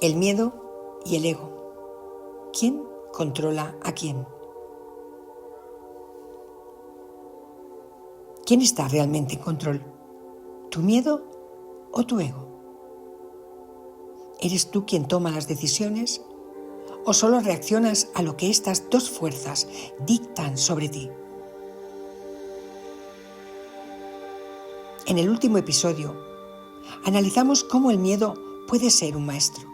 El miedo y el ego. ¿Quién controla a quién? ¿Quién está realmente en control? ¿Tu miedo o tu ego? ¿Eres tú quien toma las decisiones o solo reaccionas a lo que estas dos fuerzas dictan sobre ti? En el último episodio, analizamos cómo el miedo puede ser un maestro,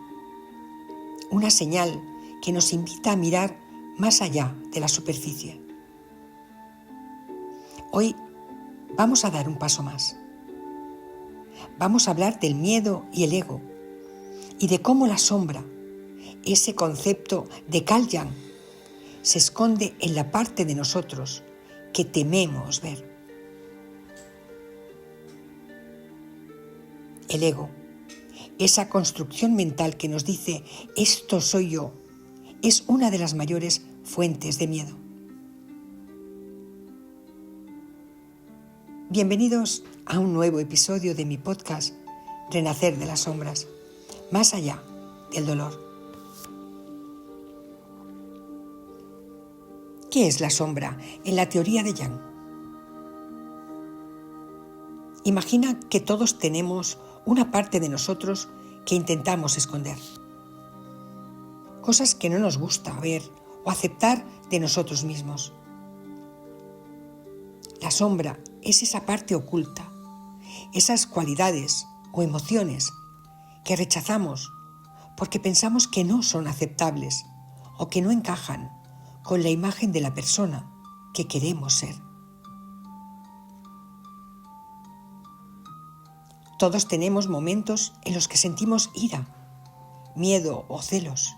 una señal que nos invita a mirar más allá de la superficie. Hoy vamos a dar un paso más. Vamos a hablar del miedo y el ego y de cómo la sombra, ese concepto de Carl Jung, se esconde en la parte de nosotros que tememos ver. El ego, esa construcción mental que nos dice «esto soy yo», es una de las mayores fuentes de miedo. Bienvenidos a un nuevo episodio de mi podcast Renacer de las sombras, más allá del dolor. ¿Qué es la sombra en la teoría de Jung? Imagina que todos tenemos una parte de nosotros que intentamos esconder. Cosas que no nos gusta ver o aceptar de nosotros mismos. La sombra es esa parte oculta, esas cualidades o emociones que rechazamos porque pensamos que no son aceptables o que no encajan con la imagen de la persona que queremos ser. Todos tenemos momentos en los que sentimos ira, miedo o celos,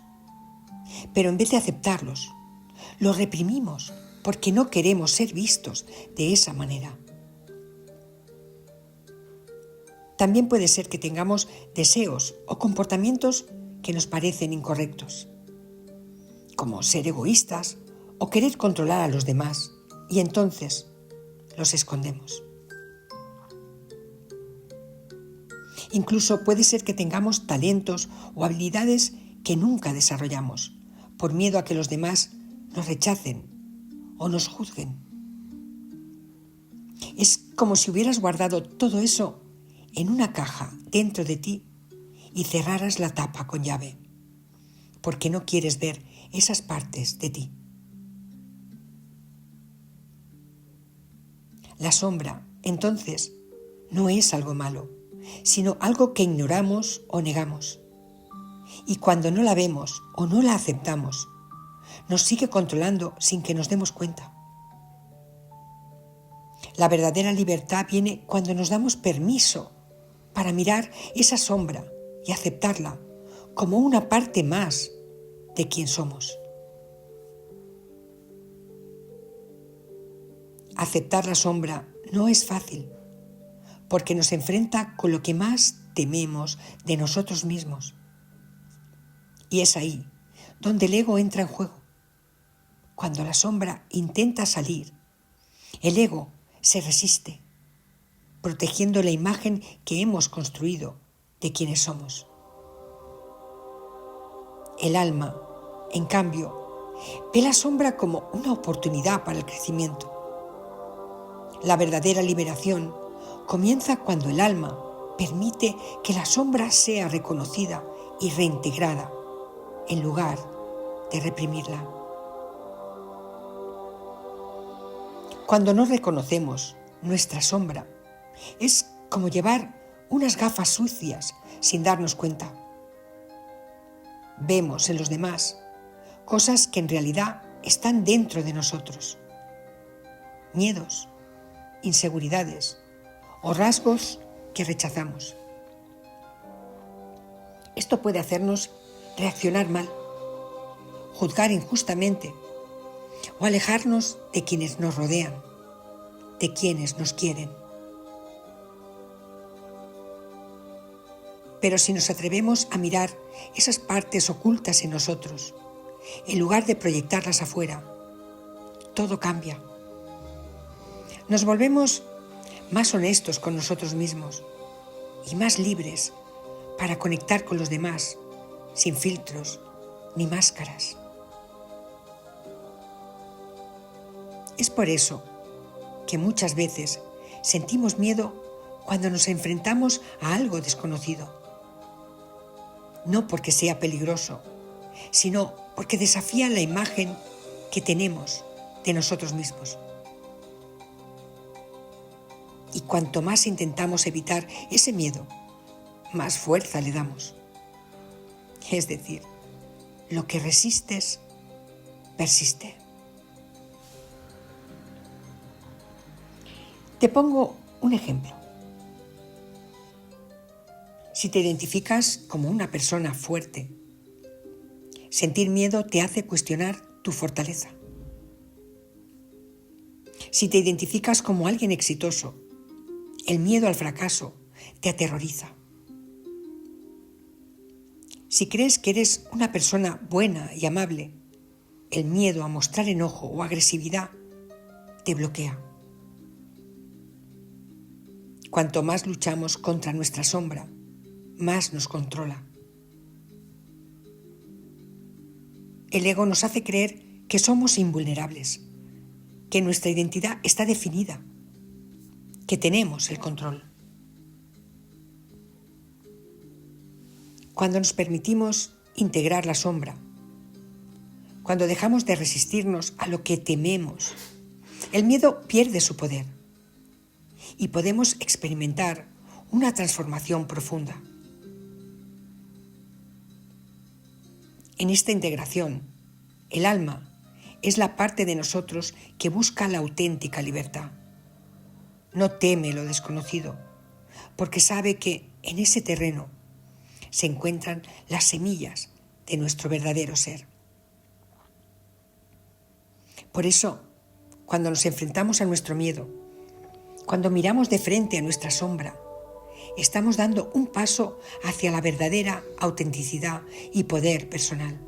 pero en vez de aceptarlos, los reprimimos porque no queremos ser vistos de esa manera. También puede ser que tengamos deseos o comportamientos que nos parecen incorrectos, como ser egoístas o querer controlar a los demás, y entonces los escondemos. Incluso puede ser que tengamos talentos o habilidades que nunca desarrollamos, por miedo a que los demás nos rechacen o nos juzguen. Es como si hubieras guardado todo eso en una caja dentro de ti y cerraras la tapa con llave, porque no quieres ver esas partes de ti. La sombra, entonces, no es algo malo, sino algo que ignoramos o negamos. Y cuando no la vemos o no la aceptamos, nos sigue controlando sin que nos demos cuenta. La verdadera libertad viene cuando nos damos permiso para mirar esa sombra y aceptarla como una parte más de quien somos. Aceptar la sombra no es fácil, porque nos enfrenta con lo que más tememos de nosotros mismos. Y es ahí donde el ego entra en juego. Cuando la sombra intenta salir, el ego se resiste, protegiendo la imagen que hemos construido de quienes somos. El alma, en cambio, ve la sombra como una oportunidad para el crecimiento. La verdadera liberación comienza cuando el alma permite que la sombra sea reconocida y reintegrada, en lugar de reprimirla. Cuando no reconocemos nuestra sombra, es como llevar unas gafas sucias sin darnos cuenta. Vemos en los demás cosas que en realidad están dentro de nosotros. Miedos, inseguridades o rasgos que rechazamos. Esto puede hacernos reaccionar mal, juzgar injustamente o alejarnos de quienes nos rodean, de quienes nos quieren. Pero si nos atrevemos a mirar esas partes ocultas en nosotros, en lugar de proyectarlas afuera, todo cambia. Nos volvemos más honestos con nosotros mismos y más libres para conectar con los demás sin filtros ni máscaras. Es por eso que muchas veces sentimos miedo cuando nos enfrentamos a algo desconocido. No porque sea peligroso, sino porque desafía la imagen que tenemos de nosotros mismos. Y cuanto más intentamos evitar ese miedo, más fuerza le damos. Es decir, lo que resistes, persiste. Te pongo un ejemplo. Si te identificas como una persona fuerte, sentir miedo te hace cuestionar tu fortaleza. Si te identificas como alguien exitoso, el miedo al fracaso te aterroriza. Si crees que eres una persona buena y amable, el miedo a mostrar enojo o agresividad te bloquea. Cuanto más luchamos contra nuestra sombra, más nos controla. El ego nos hace creer que somos invulnerables, que nuestra identidad está definida, que tenemos el control. Cuando nos permitimos integrar la sombra, cuando dejamos de resistirnos a lo que tememos, el miedo pierde su poder y podemos experimentar una transformación profunda. En esta integración, el alma es la parte de nosotros que busca la auténtica libertad. No teme lo desconocido, porque sabe que en ese terreno se encuentran las semillas de nuestro verdadero ser. Por eso, cuando nos enfrentamos a nuestro miedo, cuando miramos de frente a nuestra sombra, estamos dando un paso hacia la verdadera autenticidad y poder personal.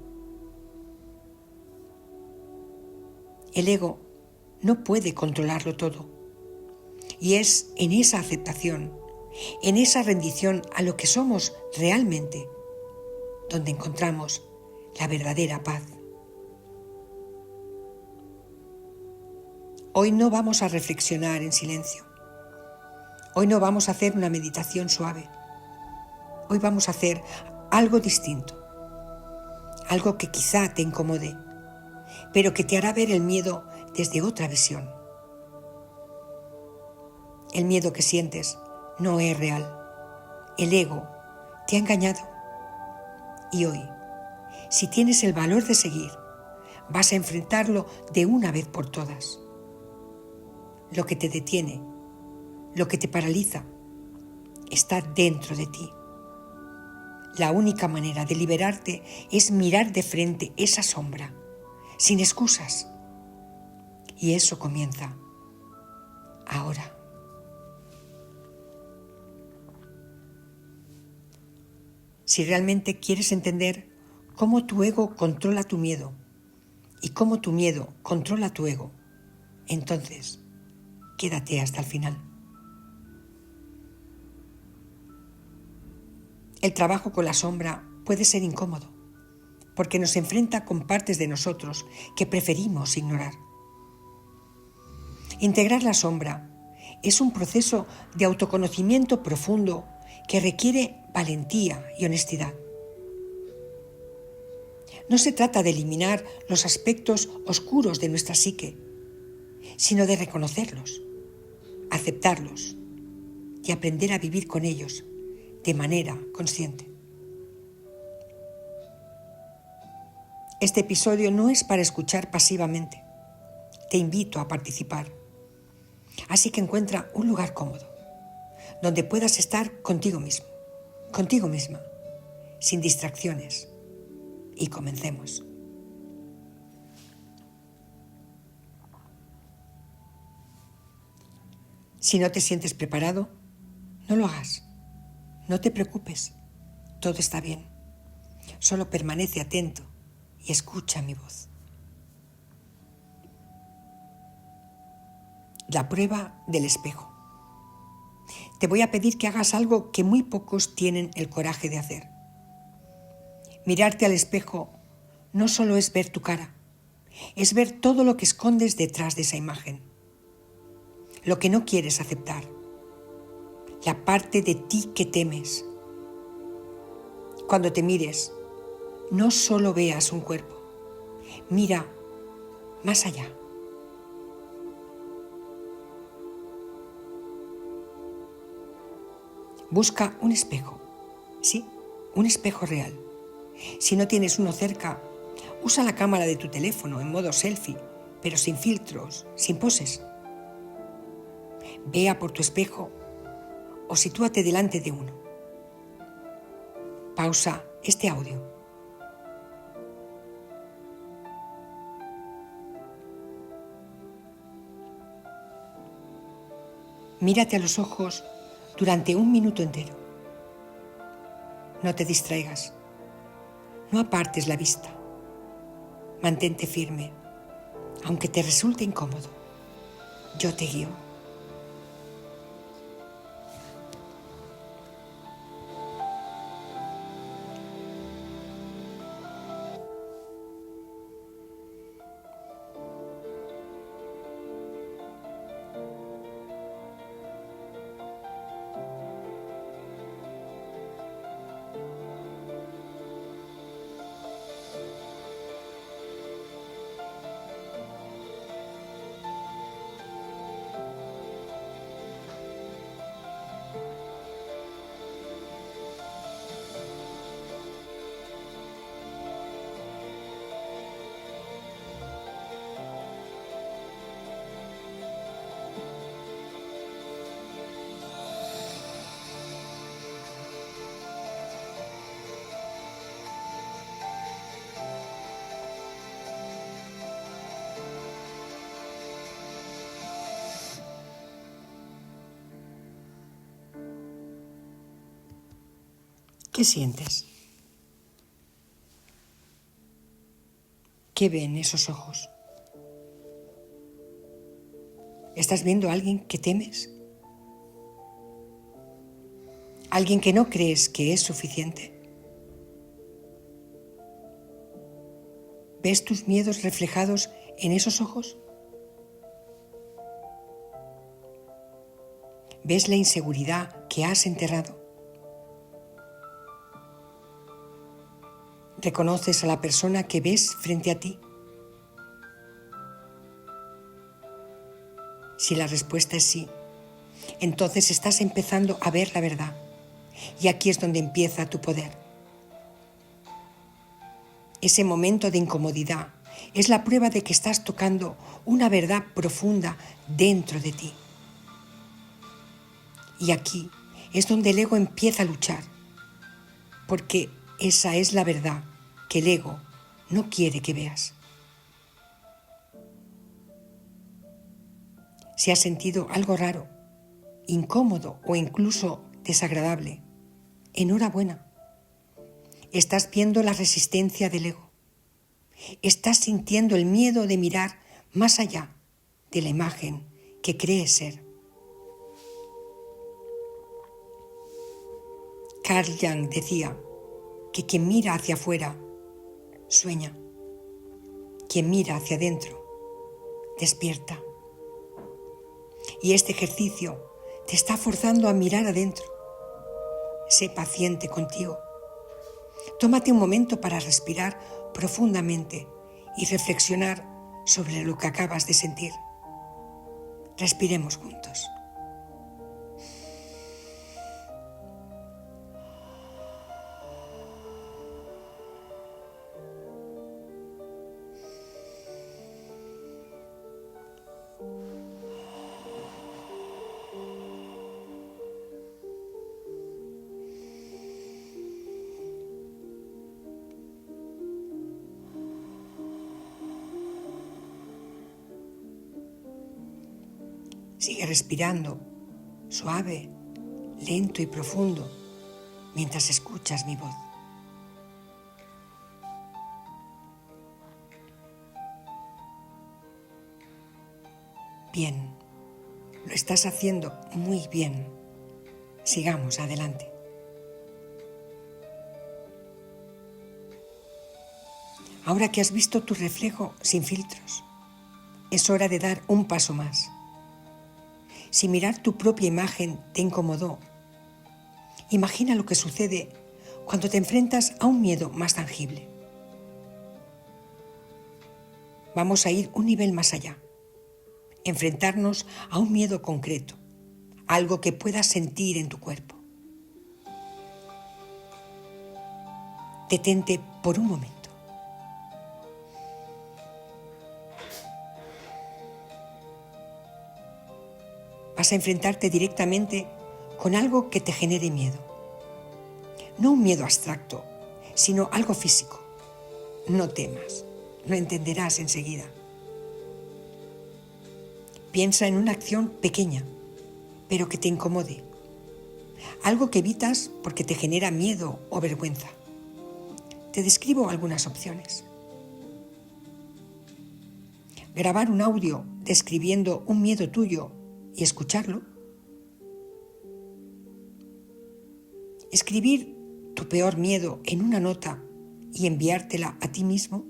El ego no puede controlarlo todo, y es en esa aceptación, en esa rendición a lo que somos realmente, donde encontramos la verdadera paz. Hoy no vamos a reflexionar en silencio. Hoy no vamos a hacer una meditación suave. Hoy vamos a hacer algo distinto, algo que quizá te incomode, pero que te hará ver el miedo desde otra visión. El miedo que sientes no es real. El ego te ha engañado. Y hoy, si tienes el valor de seguir, vas a enfrentarlo de una vez por todas. Lo que te detiene, lo que te paraliza, está dentro de ti. La única manera de liberarte es mirar de frente esa sombra, sin excusas. Y eso comienza ahora. Si realmente quieres entender cómo tu ego controla tu miedo y cómo tu miedo controla tu ego, entonces quédate hasta el final. El trabajo con la sombra puede ser incómodo, porque nos enfrenta con partes de nosotros que preferimos ignorar. Integrar la sombra es un proceso de autoconocimiento profundo que requiere valentía y honestidad. No se trata de eliminar los aspectos oscuros de nuestra psique, sino de reconocerlos, aceptarlos y aprender a vivir con ellos de manera consciente. Este episodio no es para escuchar pasivamente. Te invito a participar. Así que encuentra un lugar cómodo, donde puedas estar contigo mismo, contigo misma, sin distracciones. Y comencemos. Si no te sientes preparado, no lo hagas. No te preocupes, todo está bien. Solo permanece atento y escucha mi voz. La prueba del espejo. Te voy a pedir que hagas algo que muy pocos tienen el coraje de hacer. Mirarte al espejo no solo es ver tu cara, es ver todo lo que escondes detrás de esa imagen, lo que no quieres aceptar, la parte de ti que temes. Cuando te mires, no solo veas un cuerpo, mira más allá. Busca un espejo, sí, un espejo real. Si no tienes uno cerca, usa la cámara de tu teléfono en modo selfie, pero sin filtros, sin poses. Vea por tu espejo o sitúate delante de uno. Pausa este audio. Mírate a los ojos durante 1 minuto entero. No te distraigas. No apartes la vista. Mantente firme, aunque te resulte incómodo. Yo te guío. ¿Qué sientes? ¿Qué ven esos ojos? ¿Estás viendo a alguien que temes? ¿Alguien que no crees que es suficiente? ¿Ves tus miedos reflejados en esos ojos? ¿Ves la inseguridad que has enterrado? ¿Reconoces a la persona que ves frente a ti? Si la respuesta es sí, entonces estás empezando a ver la verdad. Y aquí es donde empieza tu poder. Ese momento de incomodidad es la prueba de que estás tocando una verdad profunda dentro de ti. Y aquí es donde el ego empieza a luchar, porque esa es la verdad que el ego no quiere que veas. Si has sentido algo raro, incómodo o incluso desagradable, enhorabuena. Estás viendo la resistencia del ego. Estás sintiendo el miedo de mirar más allá de la imagen que crees ser. Carl Jung decía que quien mira hacia afuera sueña. Quien mira hacia adentro despierta. Y este ejercicio te está forzando a mirar adentro. Sé paciente contigo. Tómate un momento para respirar profundamente y reflexionar sobre lo que acabas de sentir. Respiremos juntos. Sigue respirando, suave, lento y profundo, mientras escuchas mi voz. Bien, lo estás haciendo muy bien. Sigamos adelante. Ahora que has visto tu reflejo sin filtros, es hora de dar un paso más. Si mirar tu propia imagen te incomodó, imagina lo que sucede cuando te enfrentas a un miedo más tangible. Vamos a ir un nivel más allá. Enfrentarnos a un miedo concreto, algo que puedas sentir en tu cuerpo. Detente por un momento. Vas a enfrentarte directamente con algo que te genere miedo. No un miedo abstracto, sino algo físico. No temas, lo entenderás enseguida. Piensa en una acción pequeña, pero que te incomode. Algo que evitas porque te genera miedo o vergüenza. Te describo algunas opciones. Grabar un audio describiendo un miedo tuyo y escucharlo. Escribir tu peor miedo en una nota y enviártela a ti mismo.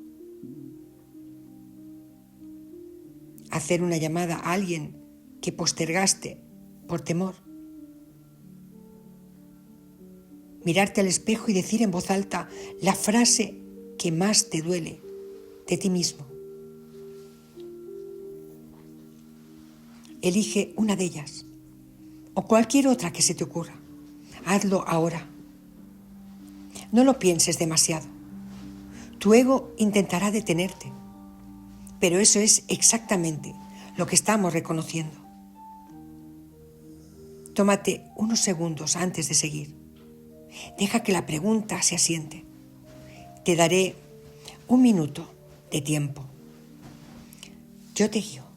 Hacer una llamada a alguien que postergaste por temor. Mirarte al espejo y decir en voz alta la frase que más te duele de ti mismo. Elige una de ellas o cualquier otra que se te ocurra. Hazlo ahora. No lo pienses demasiado. Tu ego intentará detenerte, pero eso es exactamente lo que estamos reconociendo. Tómate unos segundos antes de seguir. Deja que la pregunta se asiente. Te daré 1 minuto de tiempo. Yo te guío.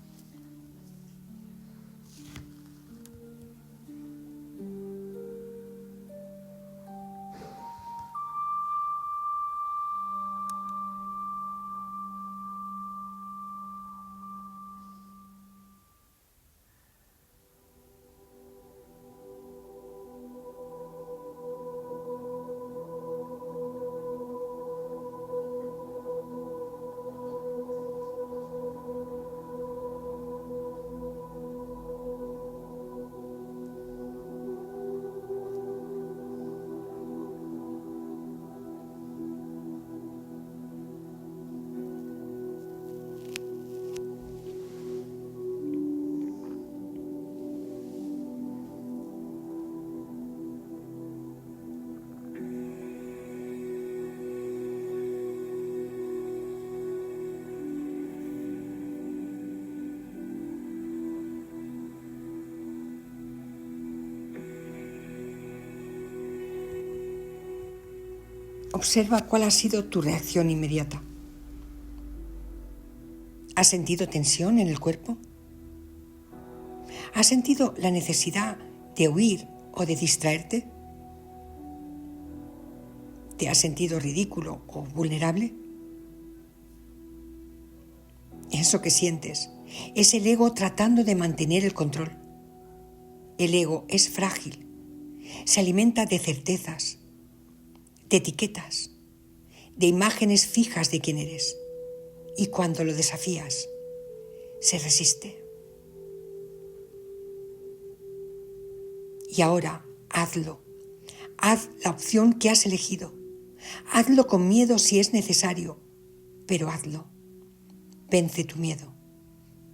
Observa cuál ha sido tu reacción inmediata. ¿Has sentido tensión en el cuerpo? ¿Has sentido la necesidad de huir o de distraerte? ¿Te has sentido ridículo o vulnerable? Eso que sientes es el ego tratando de mantener el control. El ego es frágil, se alimenta de certezas, de etiquetas, de imágenes fijas de quién eres, y cuando lo desafías, se resiste. Y ahora hazlo. Haz la opción que has elegido. Hazlo con miedo si es necesario, pero hazlo. Vence tu miedo.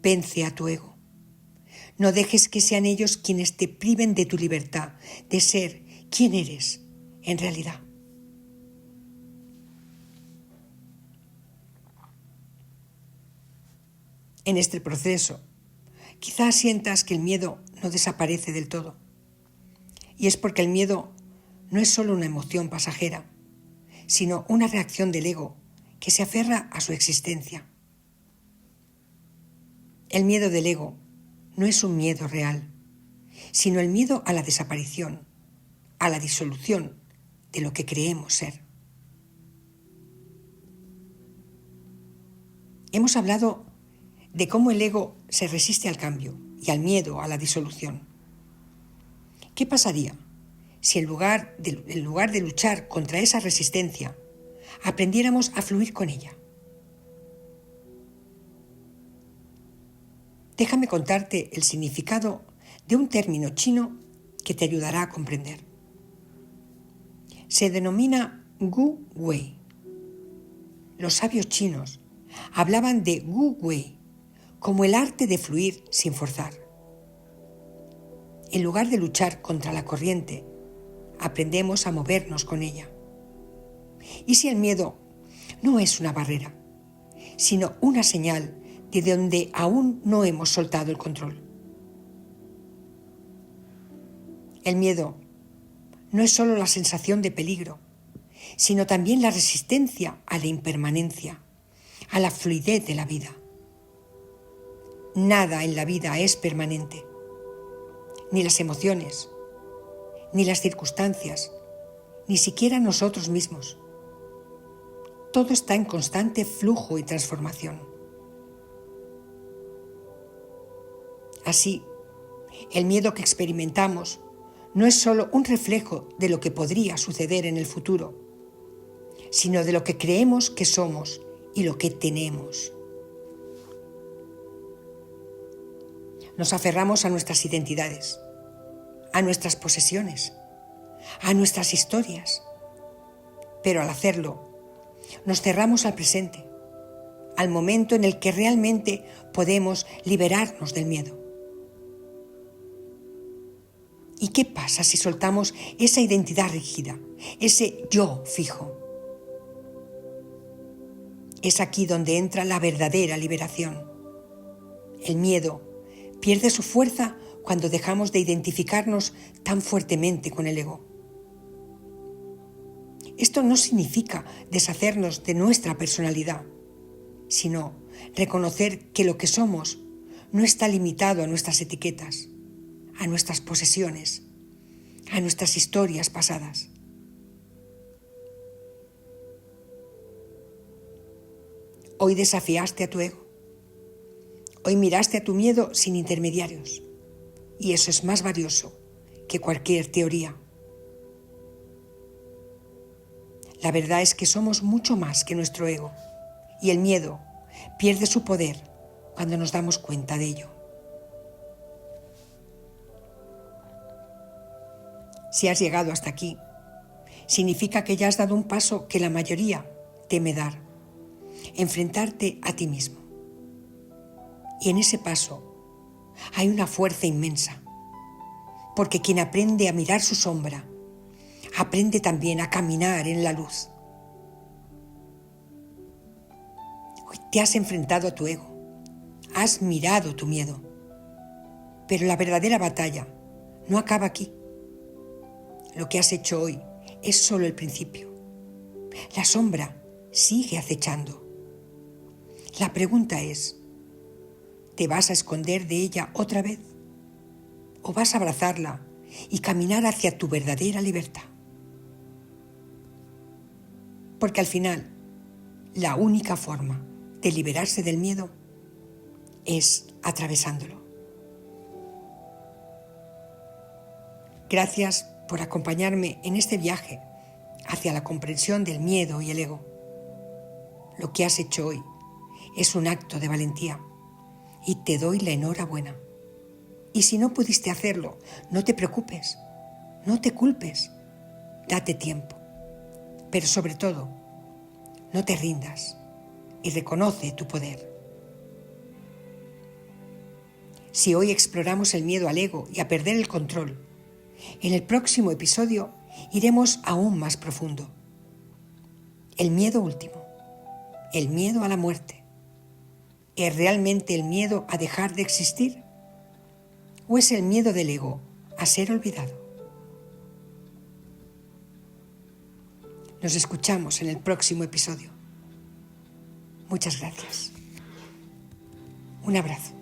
Vence a tu ego. No dejes que sean ellos quienes te priven de tu libertad, de ser quien eres en realidad. En este proceso, quizás sientas que el miedo no desaparece del todo. Y es porque el miedo no es solo una emoción pasajera, sino una reacción del ego que se aferra a su existencia. El miedo del ego no es un miedo real, sino el miedo a la desaparición, a la disolución de lo que creemos ser. Hemos hablado de cómo el ego se resiste al cambio y al miedo a la disolución. ¿Qué pasaría si en lugar de luchar contra esa resistencia, aprendiéramos a fluir con ella, déjame contarte el significado de un término chino que te ayudará a comprender. Se denomina Wu Wei. Los sabios chinos hablaban de Wu Wei como el arte de fluir sin forzar. En lugar de luchar contra la corriente, aprendemos a movernos con ella. ¿Y si el miedo no es una barrera, sino una señal de donde aún no hemos soltado el control? El miedo no es solo la sensación de peligro, sino también la resistencia a la impermanencia, a la fluidez de la vida. Nada en la vida es permanente, ni las emociones, ni las circunstancias, ni siquiera nosotros mismos. Todo está en constante flujo y transformación. Así, el miedo que experimentamos no es solo un reflejo de lo que podría suceder en el futuro, sino de lo que creemos que somos y lo que tenemos. Nos aferramos a nuestras identidades, a nuestras posesiones, a nuestras historias, pero al hacerlo, nos cerramos al presente, al momento en el que realmente podemos liberarnos del miedo. ¿Y qué pasa si soltamos esa identidad rígida, ese yo fijo? Es aquí donde entra la verdadera liberación. El miedo pierde su fuerza cuando dejamos de identificarnos tan fuertemente con el ego. Esto no significa deshacernos de nuestra personalidad, sino reconocer que lo que somos no está limitado a nuestras etiquetas, a nuestras posesiones, a nuestras historias pasadas. Hoy desafiaste a tu ego. Hoy miraste a tu miedo sin intermediarios. Y eso es más valioso que cualquier teoría. La verdad es que somos mucho más que nuestro ego. Y el miedo pierde su poder cuando nos damos cuenta de ello. Si has llegado hasta aquí, significa que ya has dado un paso que la mayoría teme dar: enfrentarte a ti mismo. Y en ese paso hay una fuerza inmensa, porque quien aprende a mirar su sombra, aprende también a caminar en la luz. Hoy te has enfrentado a tu ego, has mirado tu miedo, pero la verdadera batalla no acaba aquí. Lo que has hecho hoy es solo el principio. La sombra sigue acechando. La pregunta es: ¿te vas a esconder de ella otra vez? ¿O vas a abrazarla y caminar hacia tu verdadera libertad? Porque al final, la única forma de liberarse del miedo es atravesándolo. Gracias por acompañarme en este viaje hacia la comprensión del miedo y el ego. Lo que has hecho hoy es un acto de valentía y te doy la enhorabuena. Y si no pudiste hacerlo, no te preocupes, no te culpes, date tiempo. Pero sobre todo, no te rindas y reconoce tu poder. Si hoy exploramos el miedo al ego y a perder el control, en el próximo episodio iremos aún más profundo. El miedo último, el miedo a la muerte. ¿Es realmente el miedo a dejar de existir? ¿O es el miedo del ego a ser olvidado? Nos escuchamos en el próximo episodio. Muchas gracias. Un abrazo.